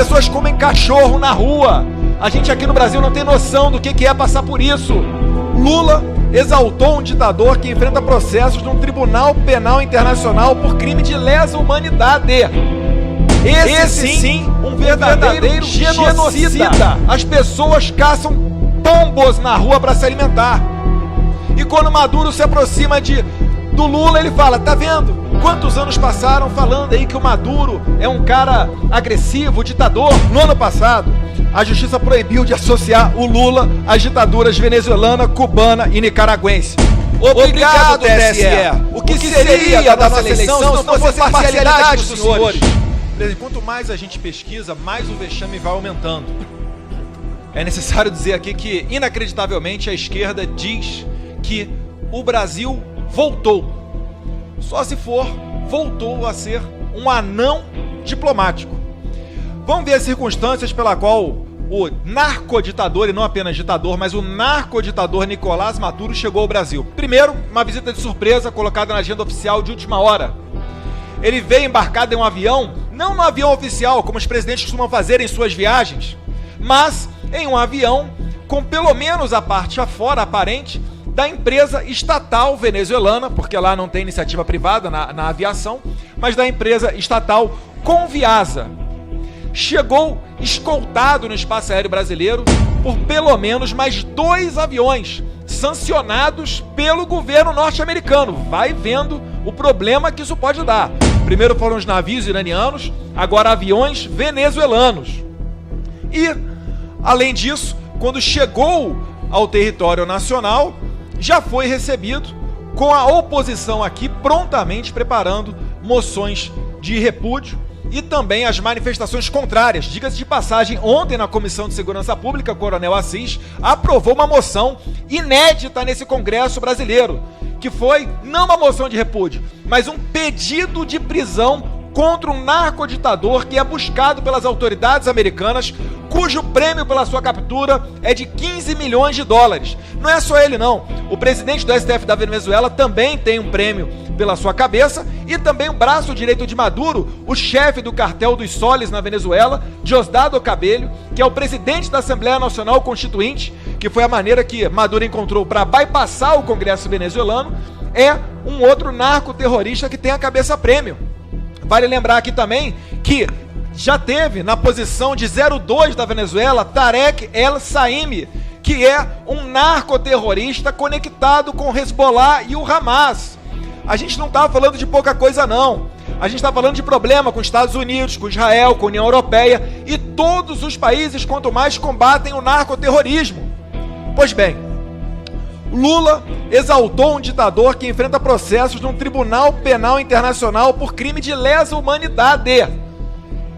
pessoas comem cachorro na rua. A gente aqui no Brasil não tem noção do que é passar por isso. Lula exaltou um ditador que enfrenta processos num tribunal penal internacional por crime de lesa humanidade. Esse sim, um verdadeiro genocida. As pessoas caçam pombos na rua para se alimentar. E quando Maduro se aproxima do Lula, ele fala, tá vendo? Quantos anos passaram falando aí que o Maduro é um cara agressivo, ditador? No ano passado, a justiça proibiu de associar o Lula às ditaduras venezuelana, cubana e nicaragüense. Obrigado, TSE. O que seria da nossa eleição se não fosse parcialidade dos senhores? Quanto mais a gente pesquisa, mais o vexame vai aumentando. É necessário dizer aqui que, inacreditavelmente, a esquerda diz que o Brasil voltou. Só se for, voltou a ser um anão diplomático. Vamos ver as circunstâncias pela qual o narcoditador, e não apenas ditador, mas o narcoditador Nicolás Maduro chegou ao Brasil. Primeiro, uma visita de surpresa colocada na agenda oficial de última hora. Ele veio embarcado em um avião, não no avião oficial, como os presidentes costumam fazer em suas viagens, mas em um avião com pelo menos a parte afora aparente da empresa estatal venezuelana, porque lá não tem iniciativa privada na aviação, mas da empresa estatal Conviasa. Chegou escoltado no espaço aéreo brasileiro por pelo menos mais 2 aviões sancionados pelo governo norte-americano. Vai vendo o problema que isso pode dar. Primeiro foram os navios iranianos, agora aviões venezuelanos. E, além disso, quando chegou ao território nacional, já foi recebido com a oposição aqui prontamente preparando moções de repúdio e também as manifestações contrárias. Diga-se de passagem, ontem na Comissão de Segurança Pública, o Coronel Assis aprovou uma moção inédita nesse Congresso brasileiro, que foi não uma moção de repúdio, mas um pedido de prisão contra um narcoditador que é buscado pelas autoridades americanas, cujo prêmio pela sua captura é de 15 milhões de dólares. Não é só ele não, o presidente do STF da Venezuela também tem um prêmio pela sua cabeça, e também o braço direito de Maduro, o chefe do cartel dos Soles na Venezuela, Diosdado Cabello, que é o presidente da Assembleia Nacional Constituinte, que foi a maneira que Maduro encontrou para bypassar o Congresso venezuelano, é um outro narcoterrorista que tem a cabeça prêmio. Vale lembrar aqui também que já teve na posição de 02 da Venezuela Tarek El Saimi, que é um narcoterrorista conectado com o Hezbollah e o Hamas. A gente não está falando de pouca coisa não. A gente está falando de problema com os Estados Unidos, com Israel, com a União Europeia e todos os países quanto mais combatem o narcoterrorismo. Pois bem, Lula exaltou um ditador que enfrenta processos num tribunal penal internacional por crime de lesa humanidade.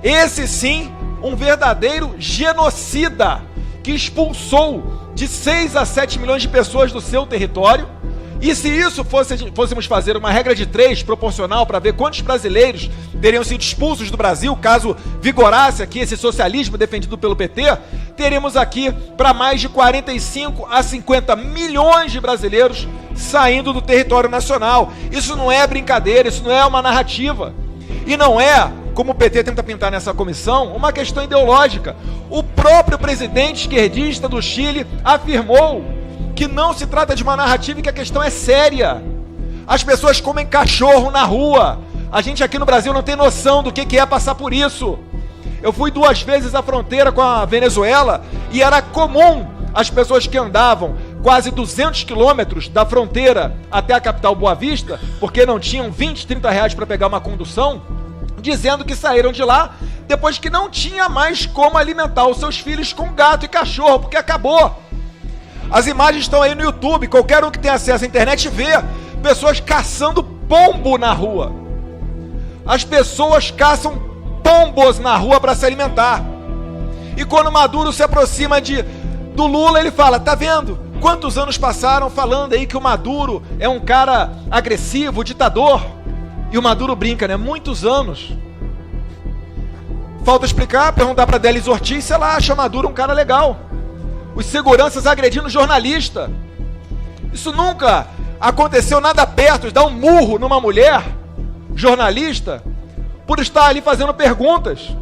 Esse sim, um verdadeiro genocida que expulsou de 6 a 7 milhões de pessoas do seu território. E se isso fôssemos fazer uma regra de 3 proporcional para ver quantos brasileiros teriam sido expulsos do Brasil caso vigorasse aqui esse socialismo defendido pelo PT, teríamos aqui para mais de 45 a 50 milhões de brasileiros saindo do território nacional. Isso não é brincadeira, isso não é uma narrativa. E não é, como o PT tenta pintar nessa comissão, uma questão ideológica. O próprio presidente esquerdista do Chile afirmou que não se trata de uma narrativa e que a questão é séria. As pessoas comem cachorro na rua. A gente aqui no Brasil não tem noção do que é passar por isso. Eu fui 2 vezes à fronteira com a Venezuela e era comum as pessoas que andavam quase 200 quilômetros da fronteira até a capital Boa Vista, porque não tinham 20, 30 reais para pegar uma condução, dizendo que saíram de lá depois que não tinha mais como alimentar os seus filhos com gato e cachorro, porque acabou. As imagens estão aí no YouTube, qualquer um que tenha acesso à internet vê pessoas caçando pombo na rua. As pessoas caçam pombos na rua para se alimentar. E quando Maduro se aproxima do Lula, ele fala, tá vendo? Quantos anos passaram falando aí que o Maduro é um cara agressivo, ditador? E o Maduro brinca, né? Muitos anos. Falta explicar, perguntar para Delis Ortiz se ela acha Maduro um cara legal. Os seguranças agredindo jornalista. Isso nunca aconteceu nada perto de dar um murro numa mulher jornalista por estar ali fazendo perguntas.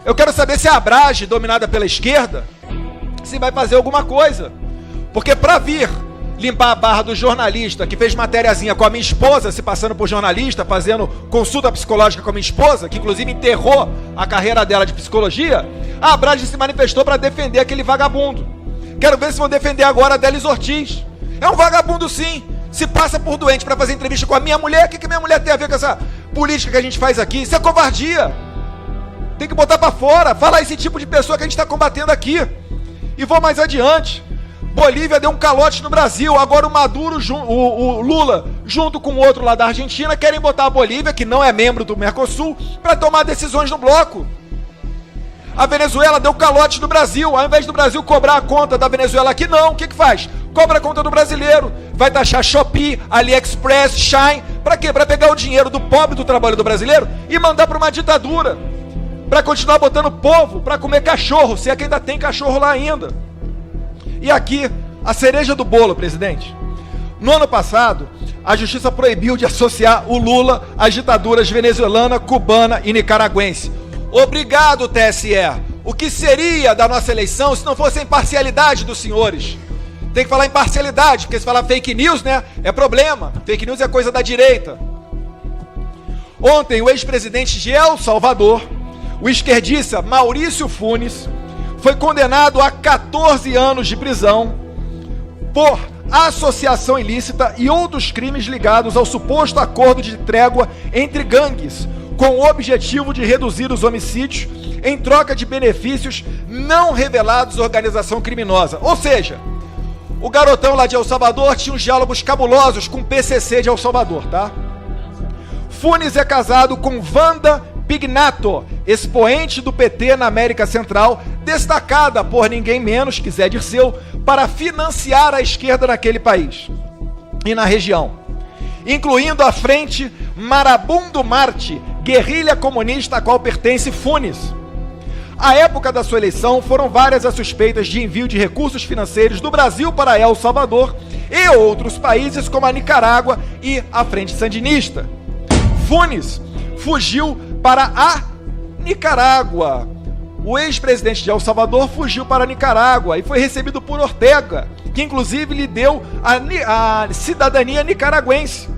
Eu quero saber se a Abrage, dominada pela esquerda, se vai fazer alguma coisa. Porque para vir limpar a barra do jornalista que fez matériazinha com a minha esposa, se passando por jornalista, fazendo consulta psicológica com a minha esposa, que inclusive enterrou a carreira dela de psicologia, a Abrage se manifestou para defender aquele vagabundo. Quero ver se vão defender agora a Délis Ortiz. É um vagabundo sim. Se passa por doente para fazer entrevista com a minha mulher, o que minha mulher tem a ver com essa política que a gente faz aqui? Isso é covardia. Tem que botar para fora, falar esse tipo de pessoa que a gente está combatendo aqui. E vou mais adiante. Bolívia deu um calote no Brasil, agora o Maduro, o Lula, junto com o outro lá da Argentina, querem botar a Bolívia, que não é membro do Mercosul, para tomar decisões no bloco. A Venezuela deu calote no Brasil, ao invés do Brasil cobrar a conta da Venezuela aqui, não, o que faz? Cobra a conta do brasileiro, vai taxar Shopee, AliExpress, Shine, para quê? Para pegar o dinheiro do pobre do trabalho do brasileiro e mandar para uma ditadura, para continuar botando o povo para comer cachorro, se é que ainda tem cachorro lá ainda. E aqui, a cereja do bolo, presidente. No ano passado, a justiça proibiu de associar o Lula às ditaduras venezuelana, cubana e nicaragüense. Obrigado, TSE. O que seria da nossa eleição se não fosse a imparcialidade dos senhores? Tem que falar imparcialidade, porque se falar fake news, né, é problema. Fake news é coisa da direita. Ontem, o ex-presidente de El Salvador, o esquerdista Maurício Funes, foi condenado a 14 anos de prisão por associação ilícita e outros crimes ligados ao suposto acordo de trégua entre gangues, com o objetivo de reduzir os homicídios em troca de benefícios não revelados à organização criminosa. Ou seja, o garotão lá de El Salvador tinha uns diálogos cabulosos com o PCC de El Salvador, tá? Funes é casado com Wanda Pignato, expoente do PT na América Central, destacada por ninguém menos que Zé Dirceu para financiar a esquerda naquele país e na região, incluindo a Frente Marabundo Marte, guerrilha comunista a qual pertence Funes. À época da sua eleição, foram várias as suspeitas de envio de recursos financeiros do Brasil para El Salvador e outros países como a Nicarágua e a Frente Sandinista. Funes fugiu para a Nicarágua. O ex-presidente de El Salvador fugiu para a Nicarágua e foi recebido por Ortega, que inclusive lhe deu a cidadania nicaragüense.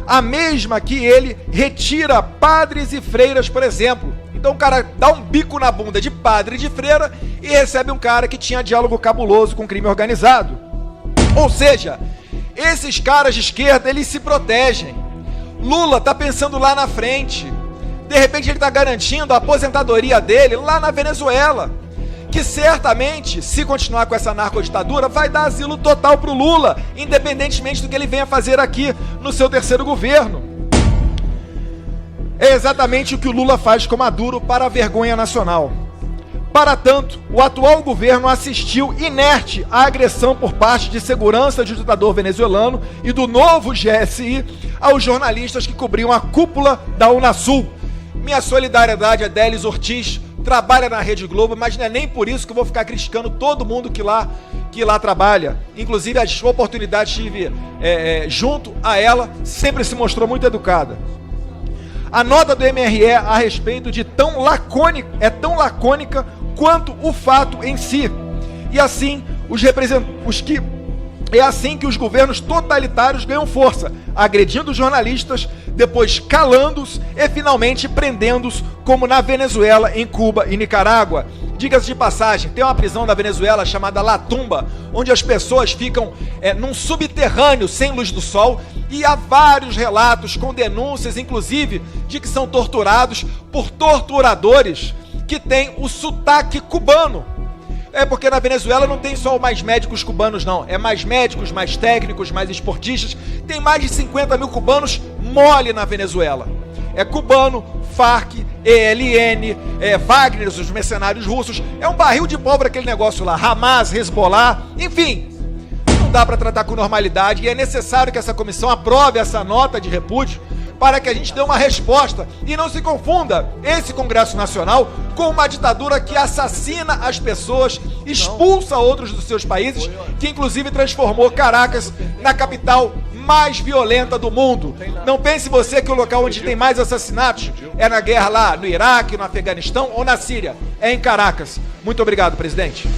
A mesma que ele retira padres e freiras, por exemplo. Então o cara dá um bico na bunda de padre e de freira e recebe um cara que tinha diálogo cabuloso com crime organizado. Ou seja, esses caras de esquerda, eles se protegem. Lula está pensando lá na frente. De repente ele está garantindo a aposentadoria dele lá na Venezuela, que certamente, se continuar com essa narcoditadura, vai dar asilo total para o Lula, independentemente do que ele venha fazer aqui no seu terceiro governo. É exatamente o que o Lula faz com Maduro para a vergonha nacional. Para tanto, o atual governo assistiu inerte à agressão por parte de segurança do ditador venezuelano e do novo GSI aos jornalistas que cobriam a cúpula da Unasul. Minha solidariedade a Délis Ortiz, trabalha na Rede Globo, mas não é nem por isso que eu vou ficar criticando todo mundo que lá trabalha. Inclusive, as oportunidades que tive junto a ela, sempre se mostrou muito educada. A nota do MRE a respeito de tão lacônica quanto o fato em si. E assim, é assim que os governos totalitários ganham força, agredindo os jornalistas, depois calando-os e finalmente prendendo-os, como na Venezuela, em Cuba e Nicarágua. Diga-se de passagem, tem uma prisão da Venezuela chamada La Tumba, onde as pessoas ficam num subterrâneo sem luz do sol, e há vários relatos com denúncias, inclusive, de que são torturados por torturadores que têm o sotaque cubano. É porque na Venezuela não tem só mais médicos cubanos, não. É mais médicos, mais técnicos, mais esportistas. Tem mais de 50 mil cubanos mole na Venezuela. É cubano, Farc, ELN, Wagner, os mercenários russos. É um barril de pólvora aquele negócio lá. Hamas, Hezbollah, enfim. Não dá para tratar com normalidade e é necessário que essa comissão aprove essa nota de repúdio para que a gente dê uma resposta e não se confunda esse Congresso Nacional com uma ditadura que assassina as pessoas, expulsa outros dos seus países, que inclusive transformou Caracas na capital mais violenta do mundo. Não pense você que o local onde tem mais assassinatos é na guerra lá no Iraque, no Afeganistão ou na Síria. É em Caracas. Muito obrigado, presidente.